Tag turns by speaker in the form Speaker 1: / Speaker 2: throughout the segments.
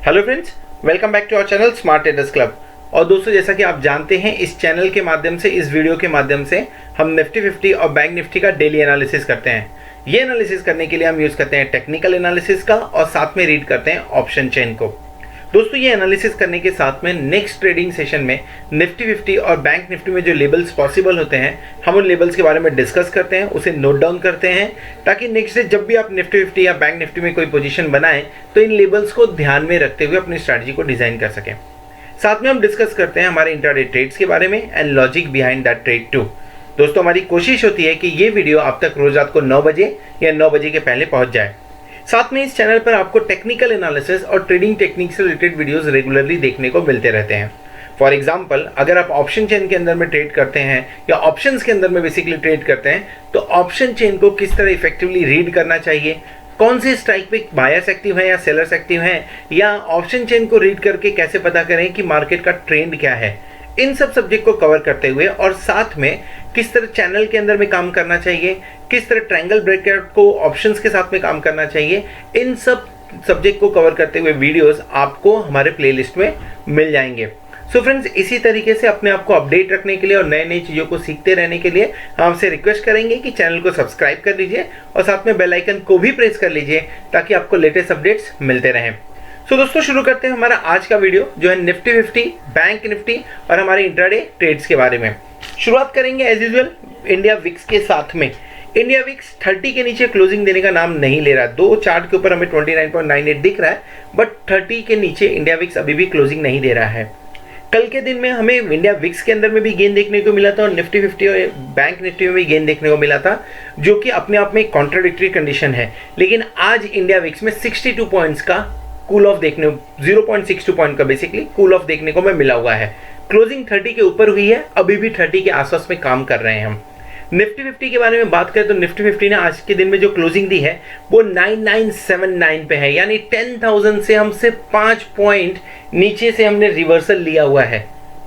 Speaker 1: Hello friends, welcome back to our channel smart traders club. और दोस्तों, जैसा कि आप जानते हैं, इस चैनल के माध्यम से, इस वीडियो के माध्यम से हम निफ्टी 50 और बैंक निफ्टी का डेली एनालिसिस करते हैं। ये एनालिसिस करने के लिए हम यूज़ करते हैं टेक्निकल एनालिसिस का और साथ में रीड करते हैं ऑप्शन चेन को। दोस्तों, ये एनालिसिस करने के साथ में नेक्स्ट ट्रेडिंग सेशन में निफ्टी 50 और बैंक निफ्टी में जो लेवल्स पॉसिबल होते हैं, हम उन लेवल्स के बारे में डिस्कस करते हैं, उसे नोट डाउन करते हैं, ताकि नेक्स्ट डे जब भी आप निफ्टी 50 या बैंक निफ्टी में कोई पोजीशन बनाएं तो इन लेवल्स को ध्यान में रखते हुए अपनी स्ट्रैटेजी को डिजाइन कर सकें। साथ में हम डिस्कस करते हैं हमारे इंट्राडे ट्रेड्स के बारे में and logic behind that trade too. दोस्तों, हमारी कोशिश होती है कि ये वीडियो आप तक रोज रात को 9 बजे या 9 बजे के पहले पहुंच जाए। साथ में इस चैनल पर आपको टेक्निकल एनालिसिस और ट्रेडिंग टेक्निक से रिलेटेड वीडियोस रेगुलरली देखने को मिलते रहते हैं। फॉर एग्जांपल, अगर आप ऑप्शन चेन के अंदर में ट्रेड करते हैं या ऑप्शंस के अंदर में बेसिकली ट्रेड करते हैं, तो ऑप्शन चेन को किस तरह इफेक्टिवली रीड करना चाहिए, कौन से स्ट्राइक पे बायर्स एक्टिव है या सेलर्स एक्टिव हैं, या ऑप्शन चेन को रीड करके कैसे पता करें कि मार्केट का ट्रेंड क्या है, इन सब सब्जेक्ट को कवर करते हुए और साथ में किस तरह चैनल के अंदर में काम करना चाहिए, किस तरह ट्रायंगल ब्रेकआउट को ऑप्शंस के साथ में काम करना चाहिए, इन सब सब्जेक्ट को कवर करते हुए वीडियोस आपको हमारे प्लेलिस्ट में मिल जाएंगे। सो फ्रेंड्स, इसी तरीके से अपने आप को अपडेट रखने के लिए और नई नई चीज़ों को सीखते रहने के लिए हम आपसे रिक्वेस्ट करेंगे कि चैनल को सब्सक्राइब कर लीजिए और साथ में बेल आइकन को भी प्रेस कर लीजिए ताकि आपको लेटेस्ट अपडेट्स मिलते रहें। सो दोस्तों, शुरू करते हैं हमारा आज का वीडियो, जो है निफ्टी 50, बैंक निफ्टी और हमारे इंट्राडे ट्रेड्स के बारे में। शुरुआत करेंगे एज यूजुअल इंडिया विक्स के साथ में। इंडिया विक्स 30 के नीचे क्लोजिंग देने का नाम नहीं ले रहा। दो चार्ट के ऊपर हमें 29.98 दिख रहा है, बट 30 के नीचे इंडिया विक्स अभी भी क्लोजिंग नहीं दे रहा है। कल के दिन में हमें इंडिया विक्स के अंदर में भी गेन देखने को मिला था और निफ्टी 50 और बैंक निफ्टी में भी गेन देखने को मिला था, जो कि अपने आप में एक कॉन्ट्राडिक्टरी कंडीशन है। लेकिन आज इंडिया विक्स में 62 पॉइंट्स का कूल ऑफ देखने 0.62 पॉइंट का बेसिकली कूल ऑफ देखने को मैं मिला हुआ है। क्लोजिंग 30 के ऊपर हुई है, अभी भी 30 के आसपास में काम कर रहे हैं हम। निफ्टी 50 के बारे में बात करें तो निफ्टी 50 ने आज के दिन में जो क्लोजिंग दी है वो 9979 पे है, यानी 10,000 से हमसे 5 पॉइंट नीचे से हमने रिवर्सल लिया हुआ है।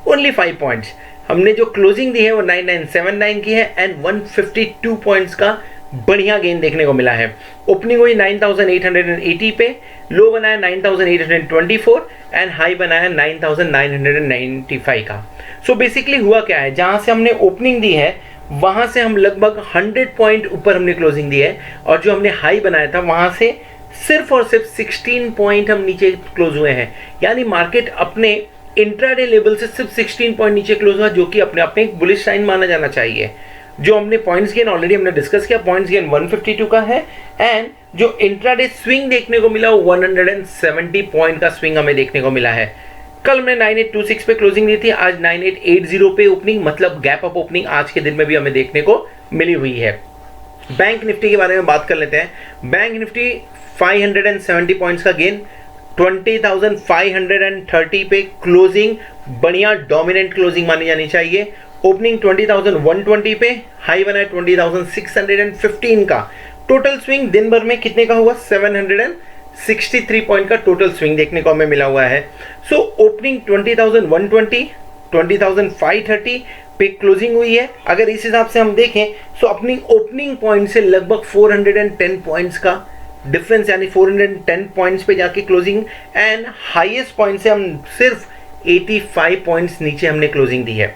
Speaker 1: ओनली 5 पॉइंट्स हमने जो क्लोजिंग दी है वो 9979 की है एंड 152 पॉइंट्स का बढ़िया गेन देखने को मिला है। ओपनिंग हुई 9880 पे, लो बनाया 9824 एंड हाई बनाया 9995 का। सो बेसिकली हुआ क्या है, जहां से हमने ओपनिंग दी है वहां से हम लगभग 100 पॉइंट ऊपर हमने क्लोजिंग दी है, और जो हमने हाई बनाया था वहां से सिर्फ और सिर्फ 16 पॉइंट हम नीचे क्लोज हुए हैं। यानी मार्केट अपने इंट्राडे लेवल से सिर्फ 16 पॉइंट नीचे क्लोज हुआ, जो कि अपने आप में एक बुलिश साइन माना जाना चाहिए। जो हमने पॉइंट्स गेन ऑलरेडी हमने डिस्कस किया, पॉइंट्स गेन 152 का है एंड जो इंट्राडे स्विंग देखने को मिला वो 170 पॉइंट का स्विंग हमें देखने को मिला है। कल हमने 9826 पे क्लोजिंग दी थी, आज 9880 पे ओपनिंग, मतलब गैप अप ओपनिंग आज के दिन में भी हमें देखने को मिली हुई है। बैंक निफ्टी के बारे में बात कर लेते हैं। बैंक निफ्टी 570 पॉइंट्स का गेन, 20,530 पे क्लोजिंग, बढ़िया डोमिनेंट क्लोजिंग मानी जानी चाहिए। ओपनिंग 20,120 पे, हाई बना है 20,615 का। टोटल स्विंग दिन भर में कितने का हुआ, 763 पॉइंट का टोटल स्विंग देखने को हमें मिला हुआ है। सो ओपनिंग 20,120, 20,530 पे क्लोजिंग हुई है। अगर इस हिसाब से हम देखें तो अपनी ओपनिंग पॉइंट से लगभग 410 पॉइंट्स का डिफरेंस, यानी 410 पॉइंट्स पे जाके क्लोजिंग, एंड हाईएस्ट पॉइंट से हम सिर्फ 85 पॉइंट्स नीचे हमने क्लोजिंग दी है।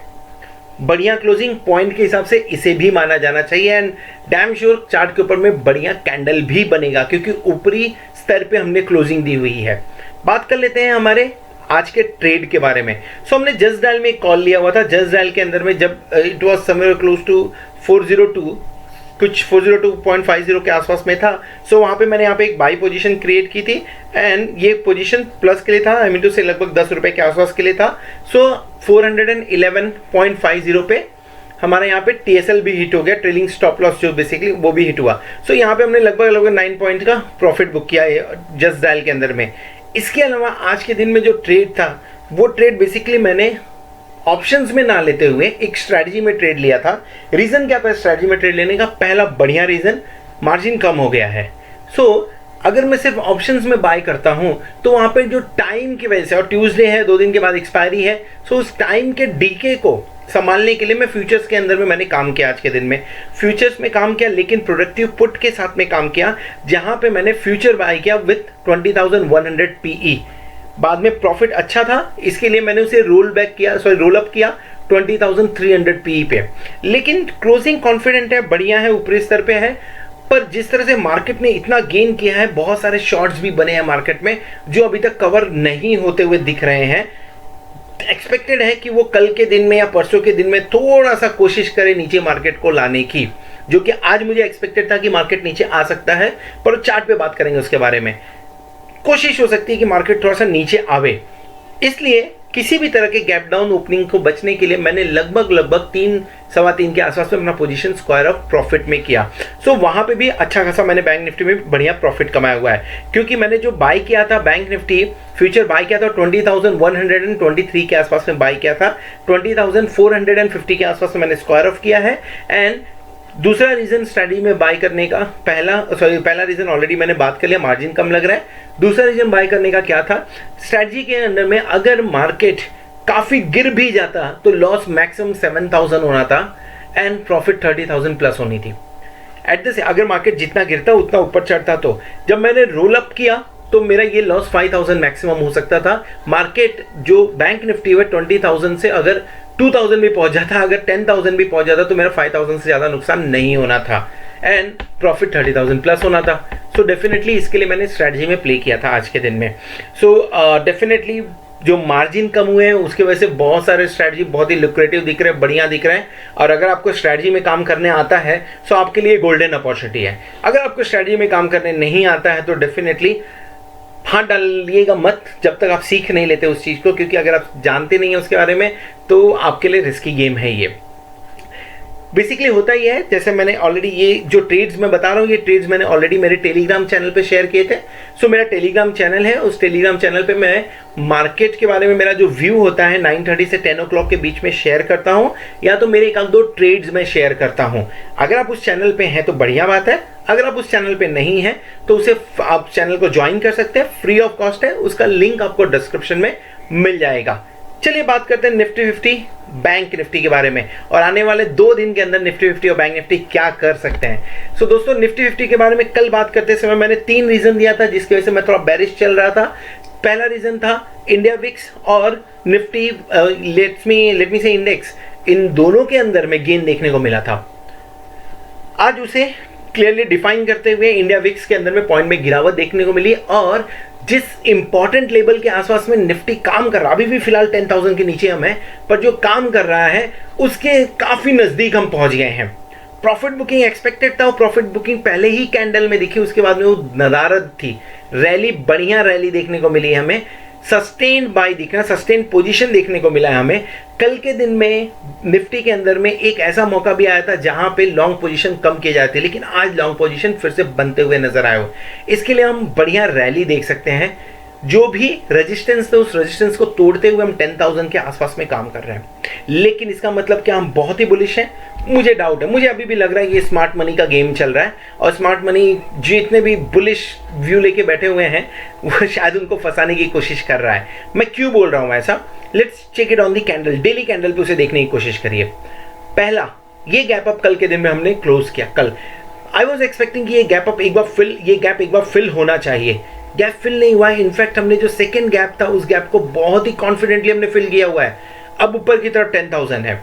Speaker 1: बढ़िया क्लोजिंग पॉइंट के हिसाब से इसे भी माना जाना चाहिए एंड डैम श्योर चार्ट के ऊपर में बढ़िया कैंडल भी बनेगा, क्योंकि ऊपरी स्तर पे हमने क्लोजिंग दी हुई है। बात कर लेते हैं हमारे आज के ट्रेड के बारे में। सो हमने जस्ट डायल में एक कॉल लिया हुआ था। जस्ट डायल के अंदर में जब it was somewhere close to 402, कुछ 402.50 के आसपास में था। सो वहाँ पे मैंने यहाँ पे एक बाई पोजीशन क्रिएट की थी एंड ये पोजीशन प्लस के लिए था, आई मीन टू से लगभग 10 रुपए के आसपास के लिए था। सो 411.50 पे हमारा यहाँ पे TSL भी हिट हो गया, ट्रेलिंग स्टॉप लॉस जो बेसिकली वो भी हिट हुआ। सो यहाँ पे हमने लगभग 9 पॉइंट का प्रॉफिट बुक किया है जस्ट डायल के अंदर में। इसके अलावा आज के दिन में जो ट्रेड था वो ट्रेड बेसिकली मैंने ऑप्शंस में ना लेते हुए एक स्ट्रैटेजी में ट्रेड लिया था। रीजन क्या था स्ट्रैटेजी में ट्रेड लेने का? पहला बढ़िया रीजन, मार्जिन कम हो गया है। सो अगर मैं सिर्फ ऑप्शंस में बाय करता हूं तो वहां पे जो टाइम की वजह से, और ट्यूसडे है, 2 दिन के बाद एक्सपायरी है, सो उस टाइम के डीके को संभालने के लिए मैं फ्यूचर्स के अंदर में मैंने काम किया। आज के दिन में फ्यूचर्स में काम किया, लेकिन प्रोडक्टिव पुट के साथ में काम किया, जहां पे मैंने फ्यूचर बाय किया विथ 20,100 पीई। बाद में प्रॉफिट अच्छा था, इसके लिए मैंने उसे रोल अप किया 20,300 पीई पे। लेकिन क्लोजिंग कॉन्फिडेंट है, बढ़िया है, ऊपरी स्तर पे है। पर जिस तरह से मार्केट ने इतना गेन किया है, बहुत सारे शॉर्ट्स भी बने हैं मार्केट में जो अभी तक कवर नहीं होते हुए दिख रहे हैं। एक्सपेक्टेड है कि वो कल के दिन में या परसों के दिन में थोड़ा सा कोशिश करे नीचे मार्केट को लाने की, जो कि आज मुझे एक्सपेक्टेड था कि मार्केट नीचे आ सकता है, पर चार्ट पे बात करेंगे उसके बारे में। कोशिश हो सकती है कि मार्केट थोड़ा सा नीचे आवे, इसलिए किसी भी तरह के गैप डाउन ओपनिंग को बचने के लिए मैंने लगभग 3-3.25 के आसपास में अपना पोजीशन स्क्वायर ऑफ प्रॉफिट में किया। सो वहां पे भी अच्छा खासा मैंने बैंक निफ्टी में बढ़िया प्रॉफिट कमाया हुआ है, क्योंकि मैंने जो बाय किया था बैंक निफ्टी फ्यूचर बाय किया था 20,123 के आसपास में बाय किया था, 20,450 के आसपास में मैंने स्क्वायर ऑफ किया है। एंड दूसरा रीजन स्ट्रेटजी में बाय करने का, पहला रीजन ऑलरेडी मैंने बात कर लिया, मार्जिन कम लग रहा है। दूसरा रीजन बाय करने का क्या था, स्ट्रेटजी के अंदर में अगर मार्केट काफी गिर भी जाता तो लॉस मैक्सिमम 7,000 होना था एंड प्रॉफिट 30,000 प्लस होनी थी। एट द अगर मार्केट जितना गिरता उतना ऊपर चढ़ता, तो जब मैंने रोल अप किया तो मेरा ये लॉस 5,000 मैक्सिमम हो सकता था। मार्केट जो बैंक निफ्टी हुआ 20,000 से अगर 2,000 भी पहुंच जाता, अगर 10,000 भी पहुंच जाता, तो मेरा 5,000 से ज्यादा नुकसान नहीं होना था एंड प्रॉफिट 30,000 प्लस होना था। सो डेफिनेटली इसके लिए मैंने स्ट्रैटेजी में प्ले किया था आज के दिन में। सो डेफिनेटली जो मार्जिन कम हुए हैं उसकी वजह से बहुत सारे स्ट्रैटेजी बहुत ही लुक्रेटिव दिख रहे हैं, बढ़िया दिख रहे हैं। और अगर आपको स्ट्रैटेजी में काम करने आता है तो आपके लिए गोल्डन अपॉर्चुनिटी है। अगर आपको स्ट्रैटेजी में काम करने नहीं आता है तो डेफिनेटली हाथ डालिएगा मत जब तक आप सीख नहीं लेते उस चीज़ को, क्योंकि अगर आप जानते नहीं हैं उसके बारे में तो आपके लिए रिस्की गेम है ये। बेसिकली होता ही है, जैसे मैंने ऑलरेडी ये जो ट्रेड्स मैं बता रहा हूँ, ये ट्रेड्स मैंने ऑलरेडी मेरे टेलीग्राम चैनल पे शेयर किए थे। सो मेरा टेलीग्राम चैनल है, उस टेलीग्राम चैनल पे मैं मार्केट के बारे में मेरा जो व्यू होता है 9:30 से 10 o'clock के बीच में शेयर करता हूँ, या तो मेरे 1-2 ट्रेड्स में शेयर करता हूँ। अगर आप उस चैनल पे हैं तो बढ़िया बात है, अगर आप उस चैनल पे नहीं है तो उसे आप चैनल को ज्वाइन कर सकते हैं, फ्री ऑफ कॉस्ट है, उसका लिंक आपको डिस्क्रिप्शन में मिल जाएगा। चलिए बात करते हैं निफ्टी 50 बैंक निफ्टी के बारे में, और आने वाले 2 दिन के अंदर निफ्टी 50 और बैंक निफ्टी क्या कर सकते हैं। सो दोस्तों निफ्टी 50 के बारे में कल बात करते समय मैंने 3 रीजन दिया था जिसकी वजह से मैं थोड़ा बेरिश चल रहा था। पहला रीजन था इंडिया विक्स और निफ्टी लेट मी से इंडेक्स, इन दोनों के अंदर में गेन देखने को मिला था। आज उसे क्लियरली डिफाइन करते हुए इंडिया विक्स के अंदर में पॉइंट में गिरावट देखने को मिली, और जिस इंपॉर्टेंट लेवल के आसपास में निफ्टी काम कर रहा, अभी भी फिलहाल 10,000 के नीचे हम हैं, पर जो काम कर रहा है उसके काफी नजदीक हम पहुंच गए हैं। प्रॉफिट बुकिंग एक्सपेक्टेड था, वो प्रॉफिट बुकिंग पहले ही कैंडल में दिखी, उसके बाद में वो नदारद थी, रैली, बढ़िया रैली देखने को मिली हमें, सस्टेन्ड बाय दिखना, सस्टेन्ड पोजीशन देखने को मिला है हमें। कल के दिन में निफ्टी के अंदर में एक ऐसा मौका भी आया था जहां पे लॉन्ग पोजीशन कम किए जाते हैं, लेकिन आज लॉन्ग पोजीशन फिर से बनते हुए नजर आए हो। इसके लिए हम बढ़िया रैली देख सकते हैं। जो भी रेजिस्टेंस थे उस रेजिस्टेंस को तोड़ते हुए हम 10,000 के आसपास में काम कर रहे हैं, लेकिन इसका मतलब क्या हम बहुत ही बुलिश हैं? मुझे डाउट है। मुझे अभी भी लग रहा है ये स्मार्ट मनी का गेम चल रहा है, और स्मार्ट मनी जितने भी बुलिश व्यू लेके बैठे हुए हैं वो शायद उनको फंसाने की कोशिश कर रहा है। मैं क्यों बोल रहा हूं ऐसा? Let's check it on the candle, daily candle पे उसे देखने की कोशिश करिए। पहला, ये गैप अप कल के दिन में हमने क्लोज किया। कल आई वॉज एक्सपेक्टिंग कि ये गैप एक बार फिल होना चाहिए, गैप फिल नहीं हुआ है। इनफैक्ट हमने जो सेकंड गैप था उस गैप को बहुत ही कॉन्फिडेंटली हमने फिल किया हुआ है। अब ऊपर की तरफ 10,000 है।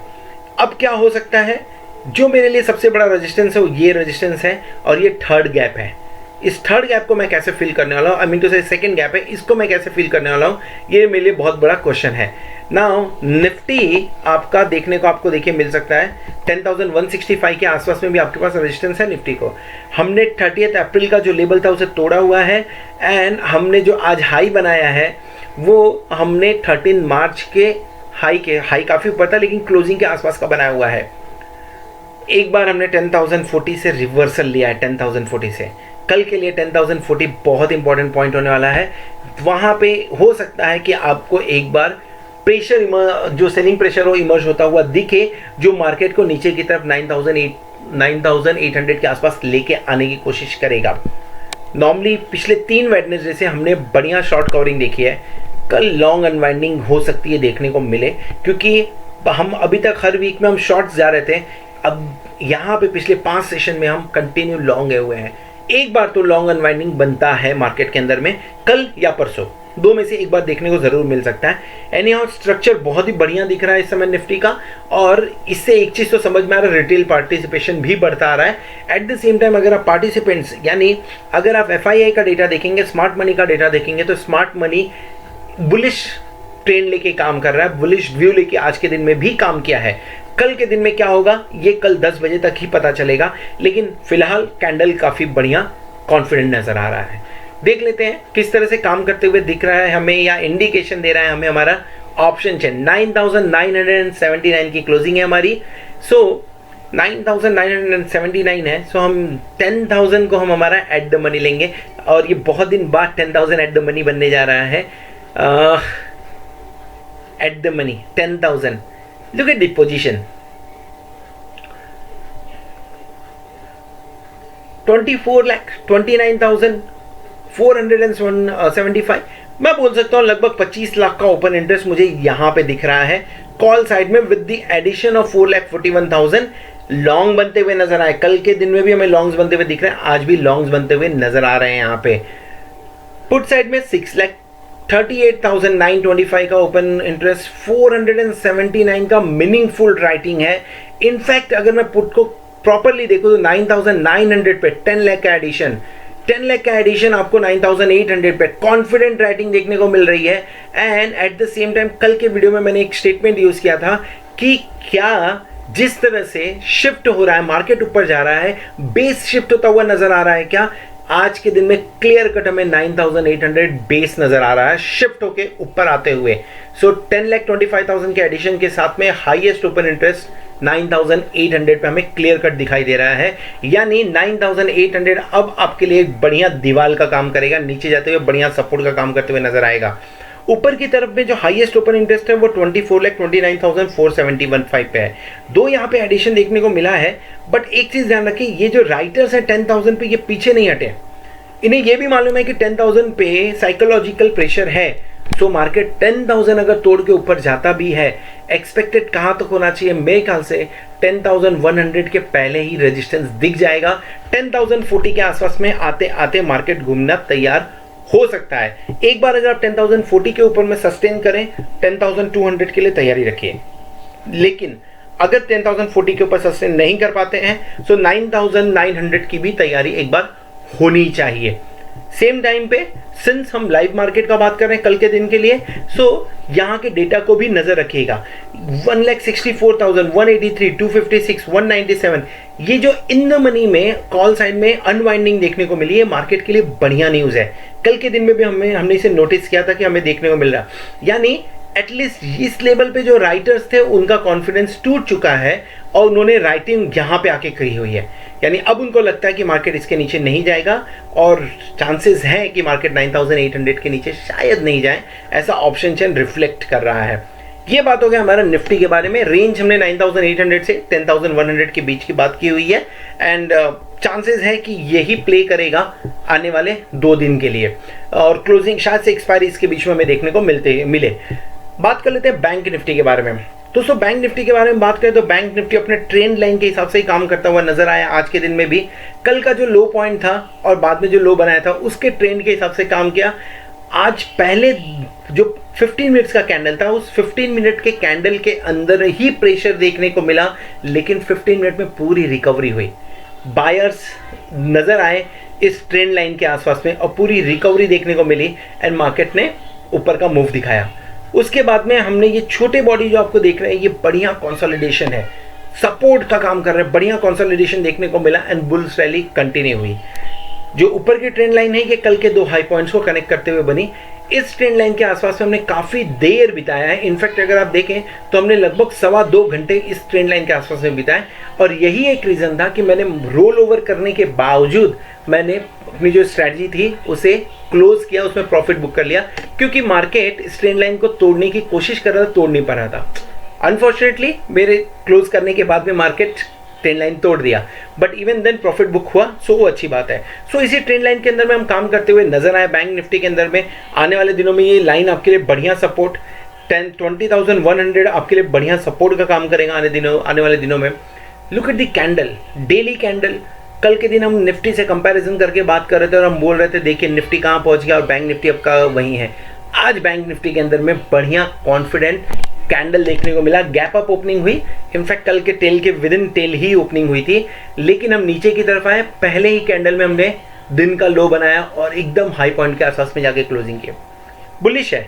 Speaker 1: अब क्या हो सकता है? जो मेरे लिए सबसे बड़ा रेजिस्टेंस है वो ये रेजिस्टेंस है, और ये थर्ड गैप है। इस थर्ड गैप को मैं कैसे फिल करने वाला हूँ, आई मीन टू से सेकंड गैप है, इसको मैं कैसे फिल करने वाला हूँ, ये मेरे लिए बहुत बड़ा क्वेश्चन है। नाउ निफ्टी आपका देखने को आपको देखिए मिल सकता है 10,165 के आसपास में भी आपके पास रेजिस्टेंस है निफ्टी को। हमने 30 अप्रैल का जो लेवल था उसे तोड़ा हुआ है, एंड हमने जो आज हाई बनाया है वो हमने 13 मार्च के हाई काफ़ी ऊपर था लेकिन क्लोजिंग के आसपास का बनाया हुआ है। एक बार हमने 10,040 से रिवर्सल लिया है, 10,040 से। कल के लिए 10,040 बहुत इंपॉर्टेंट पॉइंट होने वाला है। वहाँ पे हो सकता है कि आपको एक बार प्रेशर जो सेलिंग प्रेशर हो इमर्ज होता हुआ दिखे, जो मार्केट को नीचे की तरफ 9,800 के आसपास लेके आने की कोशिश करेगा। नॉर्मली पिछले 3 वेडनेसडे से हमने बढ़िया शॉर्ट कवरिंग देखी है। कल लॉन्ग अनवाइंडिंग हो सकती है देखने को मिले, क्योंकि हम अभी तक हर वीक में हम शॉर्ट्स जा रहे थे। अब यहाँ पे पिछले 5 सेशन में हम कंटिन्यू लॉन्ग गए हुए हैं। एक बार तो लॉन्ग अनवाइंडिंग बनता है मार्केट के अंदर में, कल या परसों, दो में से एक बार देखने को जरूर मिल सकता है। एनी हाउ स्ट्रक्चर बहुत ही बढ़िया दिख रहा है इस समय निफ्टी का, और इससे एक चीज तो समझ में आ रहा है, रिटेल पार्टिसिपेशन भी बढ़ता आ रहा है। एट द सेम टाइम अगर आप पार्टिसिपेंट्स यानी अगर आप FII का डेटा देखेंगे, स्मार्ट मनी का डेटा देखेंगे, तो स्मार्ट मनी बुलिश ट्रेंड लेके काम कर रहा है, बुलिश व्यू लेके आज के दिन में भी काम किया है। कल के दिन में क्या होगा ये कल 10 बजे तक ही पता चलेगा, लेकिन फिलहाल कैंडल काफी बढ़िया कॉन्फिडेंट नजर आ रहा है। देख लेते हैं किस तरह से काम करते हुए दिख रहा है हमें, या इंडिकेशन दे रहा है हमें हमारा ऑप्शन चेन। 9979 की क्लोजिंग है हमारी, सो 9979 है, सो हम 10,000 को हम हमारा एट द मनी लेंगे, और ये बहुत दिन बाद 10,000 एट द मनी बनने जा रहा है। Eight the money 10,000, look at the position, 24,29,475। मैं बोल सकता हूँ लगभग 25 लाख का ओपन इंटरेस्ट मुझे यहाँ पे दिख रहा है कॉल साइड में, with the addition of 4,41,000 long बनते हुए नजर आए। कल के दिन में भी हमें लॉन्ग्स बनते हुए दिख रहे हैं, आज भी लॉन्ग्स बनते हुए नजर आ रहे हैं। यहाँ पे पुट साइड में 6,38,925 का ओपन इंटरेस्ट, 479 का मीनिंगफुल राइटिंग है। इनफैक्ट अगर मैं पुट को प्रॉपरली देखो तो 9,900 पे 10 लाख का एडिशन, 10 लाख का एडिशन आपको 9,800 पे कॉन्फिडेंट राइटिंग देखने को मिल रही है। And at the same time कल के वीडियो में मैंने एक स्टेटमेंट यूज किया था कि क्या जिस तरह से शिफ्ट हो रहा है, मार्केट ऊपर जा रहा है, बेस शिफ्ट होता हुआ नजर आ रहा है क्या, आज के दिन में क्लियर कट हमें 9,800 बेस नजर आ रहा है शिफ्ट होके ऊपर आते हुए। सो 10,25,000 के एडिशन के साथ में हाईएस्ट ओपन इंटरेस्ट 9,800 पे हमें क्लियर कट दिखाई दे रहा है, यानी 9,800 अब आपके लिए एक बढ़िया दीवार का काम करेगा, नीचे जाते हुए बढ़िया सपोर्ट का काम करते हुए नजर आएगा। ऊपर की तरफ में जो हाईएस्ट ओपन इंटरेस्ट है वो 24,29,475 पे है। दो यहाँ पे एडिशन देखने को मिला है, बट एक चीज ध्यान रखिए, ये जो राइटर्स हैं 10,000 पे ये पीछे नहीं हटे, इन्हें ये भी मालूम है कि 10,000 पे साइकोलॉजिकल प्रेशर है। तो मार्केट 10,000 अगर तोड़ के ऊपर जाता भी है, एक्सपेक्टेड कहां तक होना चाहिए, मेरे ख्याल से 10,100 के पहले ही रेजिस्टेंस दिख जाएगा। 10,040 के आसपास में आते आते मार्केट घूमना तैयार हो सकता है। एक बार अगर आप 10,040 के ऊपर में सस्टेन करें, 10,200 के लिए तैयारी रखिए। लेकिन अगर 10,040 के ऊपर सस्टेन नहीं कर पाते हैं तो 9,900 की भी तैयारी एक बार होनी चाहिए। सेम टाइम पे सिंस हम लाइव मार्केट का बात कर रहे हैं कल के दिन के लिए, सो यहाँ के डेटा को भी नजर रखिएगा। 1,64,000, 183, 256, 197, ये जो इन द मनी में कॉल साइड में अनवाइंडिंग देखने को मिली है, मार्केट के लिए बढ़िया न्यूज है। कल के दिन में भी हमने इसे नोटिस किया था कि हमें देखने को मिल रहा, यानी एटलीस्ट इस लेवल पे जो राइटर्स थे उनका कॉन्फिडेंस टूट चुका है और उन्होंने राइटिंग यहाँ पे आके करी हुई है, यानी अब उनको लगता है कि मार्केट इसके नीचे नहीं जाएगा, और चांसेस हैं कि मार्केट 9,800 के नीचे शायद नहीं जाए, ऐसा ऑप्शन चेन रिफ्लेक्ट कर रहा है। ये बात हो गया हमारा निफ्टी के बारे में। रेंज हमने 9,800 से 10,100 के बीच की बात की हुई है, एंड चांसेस है कि यही प्ले करेगा आने वाले 2 दिन के लिए, और क्लोजिंग शायद से एक्सपायरी इसके बीच में हमें देखने को मिले। बात कर लेते हैं बैंक निफ्टी के बारे में। दोस्तों बैंक निफ्टी के बारे में बात करें तो बैंक निफ्टी अपने ट्रेंड लाइन के हिसाब से ही काम करता हुआ नजर आया आज के दिन में भी। कल का जो लो पॉइंट था और बाद में जो लो बनाया था उसके ट्रेंड के हिसाब से काम किया। आज पहले जो 15 मिनट्स का कैंडल था, उस 15 मिनट के कैंडल के अंदर ही प्रेशर देखने को मिला, लेकिन 15 मिनट में पूरी रिकवरी हुई, बायर्स नजर आए इस ट्रेंड लाइन के आसपास में और पूरी रिकवरी देखने को मिली, एंड मार्केट ने ऊपर का मूव दिखाया। उसके बाद में हमने ये छोटे बॉडी जो आपको देख रहे हैं, ये बढ़िया कंसोलिडेशन है, सपोर्ट का काम कर रहा है, बढ़िया कंसोलिडेशन देखने को मिला, एंड बुल्स रैली कंटिन्यू हुई। जो ऊपर की ट्रेंड लाइन है ये कल के 2 हाई पॉइंट्स को कनेक्ट करते हुए बनी। इस ट्रेंड लाइन के आसपास में हमने काफी देर बिताया है। इनफैक्ट अगर आप देखें तो हमने लगभग 2.25 घंटे इस ट्रेंड लाइन के आसपास में बिताए, और यही एक रीजन था कि मैंने रोल ओवर करने के बावजूद मैंने अपनी जो स्ट्रैटेजी थी उसे क्लोज किया, उसमें प्रॉफिट बुक कर लिया, क्योंकि मार्केट इस ट्रेंड लाइन को तोड़ने की कोशिश कर रहा था, तोड़ नहीं पा रहा था। अनफॉर्चुनेटली मेरे क्लोज करने के बाद में मार्केट ट्रेंड लाइन तोड़ दिया, but even then profit book हुआ, सो वो अच्छी बात है। सो इसी ट्रेंड लाइन के अंदर में हम काम करते हुए नजर आए। बैंक निफ्टी के अंदर में आने वाले दिनों में ये लाइन आपके लिए बढ़िया सपोर्ट 20,100 आपके लिए बढ़िया सपोर्ट का काम करेगा आने वाले दिनों में। Look at the candle, daily candle कल के दिन हम निफ्टी से कंपैरिजन करके बात कर रहे थे और हम बोल रहे थे देखिए निफ्टी कहाँ पहुँच गया और बैंक निफ्टी अब का वहीं है। आज बैंक निफ्टी के अंदर में बढ़िया कॉन्फिडेंट कैंडल देखने को मिला, गैप अप ओपनिंग हुई। इनफैक्ट कल के टेल के विद इन टेल ही ओपनिंग हुई थी, लेकिन हम नीचे की तरफ आए, पहले ही कैंडल में हमने दिन का लो बनाया और एकदम हाई पॉइंट के आसपास में जाके क्लोजिंग की। बुलिश है,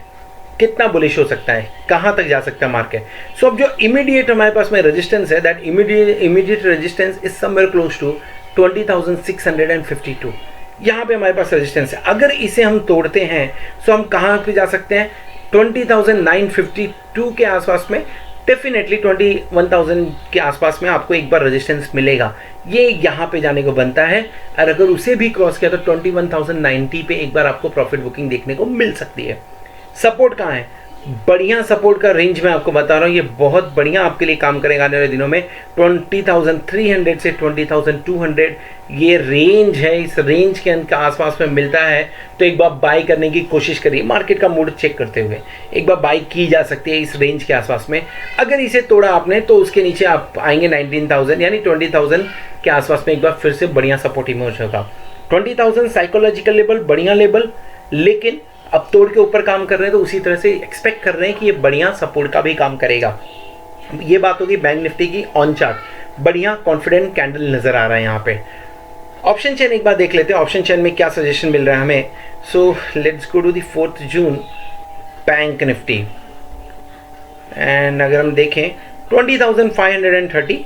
Speaker 1: कितना बुलिश हो सकता है, कहाँ तक जा सकता है मार्केट। सो अब जो इमीडिएट हमारे पास में रेजिस्टेंस है, that immediate resistance is somewhere close to 20,652। यहाँ पे हमारे पास रेजिस्टेंस है। अगर इसे हम तोड़ते हैं तो हम कहाँ पे जा सकते हैं, 20,952 के आसपास में, डेफिनेटली 21,000 के आसपास में आपको एक बार रेजिस्टेंस मिलेगा। ये यहाँ पे जाने को बनता है और अगर उसे भी क्रॉस किया तो 21,090 पे एक बार आपको प्रॉफिट बुकिंग देखने को मिल सकती है। सपोर्ट कहाँ है, बढ़िया सपोर्ट का रेंज मैं आपको बता रहा हूँ, ये बहुत बढ़िया आपके लिए काम करेगा आने वाले दिनों में। 20,300 से 20,200 ये रेंज है, इस रेंज के आसपास में मिलता है तो एक बार बाई करने की कोशिश करिए। मार्केट का मूड चेक करते हुए एक बार बाई की जा सकती है इस रेंज के आसपास में। अगर इसे तोड़ा आपने तो उसके नीचे आप आएंगे 19,000 यानी 20,000 के आसपास में एक बार फिर से बढ़िया सपोर्ट इमर्ज होगा। 20,000 साइकोलॉजिकल लेवल, बढ़िया लेवल, लेकिन अब तोड़ के ऊपर काम कर रहे हैं तो उसी तरह से एक्सपेक्ट कर रहे हैं कि ये बढ़िया सपोर्ट का भी काम करेगा। ये बात होगी बैंक निफ्टी की ऑन चार्ट, बढ़िया कॉन्फिडेंट कैंडल नजर आ रहा है यहाँ पे। ऑप्शन चेन एक बार देख लेते हैं, ऑप्शन चेन में क्या सजेशन मिल रहा है हमें। So let's go to the 4 June bank Nifty and अगर हम देखें 20,530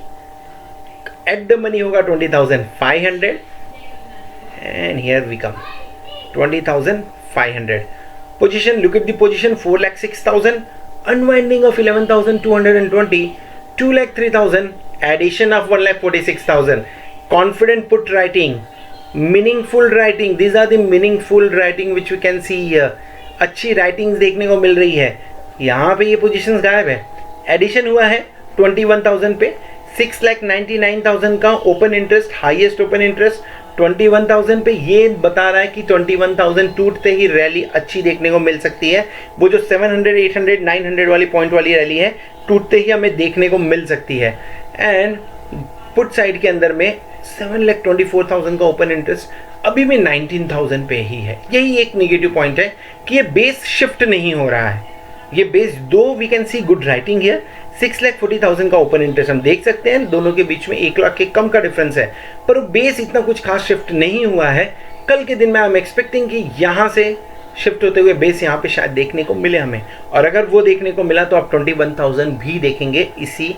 Speaker 1: एट द मनी होगा 20,500 and here we come 20,500 position. Look at the position, 4,06,000, unwinding of 11,220, 2,03,000, addition of 1,46,000. Confident put writing, meaningful writing. These are the meaningful writing which we can see here. अच्छी writings देखने को मिल रही है। यहाँ पे ये positions गायब है। एडिशन हुआ है 21,000 पे, 6,99,000 का open interest, highest open interest 21,000 पे। ये बता रहा है कि 21,000 टूटते ही रैली अच्छी देखने को मिल सकती है। वो जो 700, 800, 900 वाली पॉइंट वाली रैली है, टूटते ही हमें देखने को मिल सकती है। एंड पुट साइड के अंदर में 7,24,000 का ओपन इंटरेस्ट अभी भी 19,000 पे ही है। यही एक निगेटिव पॉइंट है कि ये बेस शिफ्ट नहीं हो रहा है। ये बेस दो we can see good writing here. 6,40,000 का ओपन इंटरेस्ट हम देख सकते हैं, दोनों के बीच में 1 लाख के कम का डिफरेंस है, पर बेस इतना कुछ खास शिफ्ट नहीं हुआ है। कल के दिन में आई एम एक्सपेक्टिंग कि यहाँ से शिफ्ट होते हुए बेस यहाँ पे शायद देखने को मिले हमें, और अगर वो देखने को मिला तो आप 21,000 भी देखेंगे इसी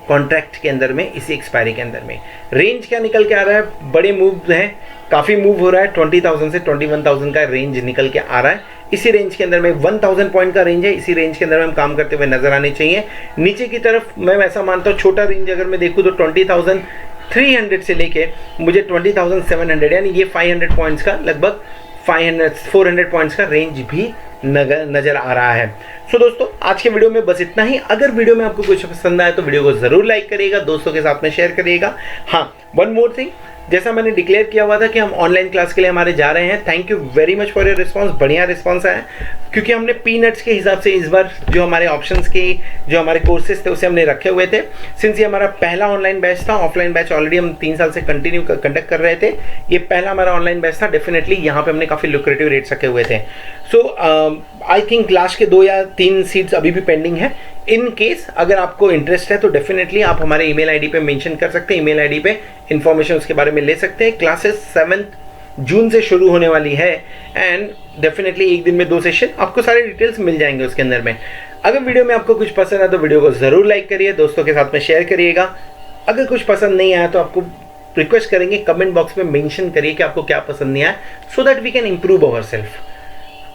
Speaker 1: कॉन्ट्रैक्ट के अंदर में, इसी एक्सपायरी के अंदर में। रेंज क्या निकल के आ रहा है, बड़े मूव हैं, काफ़ी मूव हो रहा है। 20,000 से 21,000 का रेंज निकल के आ रहा है। इसी रेंज के अंदर में 1,000 पॉइंट का रेंज है, इसी रेंज के अंदर में हम काम करते हुए नजर आने चाहिए। नीचे की तरफ मैं ऐसा मानता हूँ छोटा रेंज अगर मैं देखूँ तो 20,300 से लेके मुझे 20,700 यानी ये 500 पॉइंट्स का लगभग 400 पॉइंट्स का रेंज भी नजर आ रहा है। सो दोस्तों आज के वीडियो में बस इतना ही। अगर वीडियो में आपको कुछ पसंद आए तो वीडियो को जरूर लाइक करिएगा, दोस्तों के साथ में शेयर करिएगा। हाँ, वन मोर थिंग, जैसा मैंने डिक्लेयर किया हुआ था कि हम ऑनलाइन क्लास के लिए हमारे जा रहे हैं। Thank you very much for your response. बढ़िया रिस्पांस आया, क्योंकि हमने पीनट्स के हिसाब से इस बार जो हमारे ऑप्शंस के जो हमारे कोर्सेज थे उसे हमने रखे हुए थे। सिंस ये हमारा पहला ऑनलाइन बैच था, ऑफलाइन बैच ऑलरेडी हम 3 साल से कंटिन्यू कंडक्ट कर रहे थे, ये पहला हमारा ऑनलाइन बैच था। डेफिनेटली यहाँ पे हमने काफ़ी लुक्रेटिव रेट्स रखे हुए थे। सो आई थिंक लास्ट के 2 या 3 सीट्स अभी भी पेंडिंग है। इन केस अगर आपको इंटरेस्ट है तो डेफिनेटली आप हमारे ईमेल आईडी पे मेंशन कर सकते हैं, ईमेल आईडी पे इन्फॉर्मेशन उसके बारे में ले सकते हैं। क्लासेस 7 जून से शुरू होने वाली है एंड डेफिनेटली एक दिन में 2 सेशन, आपको सारे डिटेल्स मिल जाएंगे उसके अंदर में। अगर वीडियो में आपको कुछ पसंद है तो वीडियो को ज़रूर लाइक करिए, दोस्तों के साथ में शेयर करिएगा। अगर कुछ पसंद नहीं आया तो आपको रिक्वेस्ट करेंगे कमेंट बॉक्स में मेंशन करिए कि आपको क्या पसंद नहीं आया, so that we can improve our self.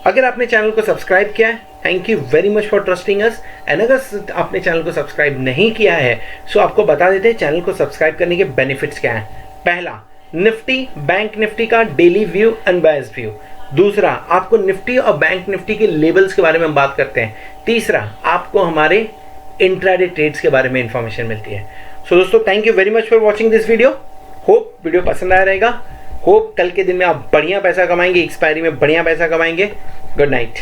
Speaker 1: अगर आपने चैनल को सब्सक्राइब किया है, thank you very much for trusting us. And अगर आपने चैनल को सब्सक्राइब नहीं किया है सो आपको बता देते हैं चैनल को सब्सक्राइब करने के बेनिफिट्स क्या हैं। पहला, निफ्टी बैंक निफ्टी का डेली व्यू अनबायस्ड व्यू। दूसरा, आपको निफ्टी और बैंक निफ्टी के लेवल्स के बारे में हम बात करते हैं। तीसरा, आपको हमारे इंट्राडे ट्रेड्स के बारे में इंफॉर्मेशन मिलती है। सो दोस्तों thank you very much for watching this video. Hope video पसंद आया रहेगा। होप कल के दिन में आप बढ़िया पैसा कमाएंगे, एक्सपायरी में बढ़िया पैसा कमाएंगे। Good night.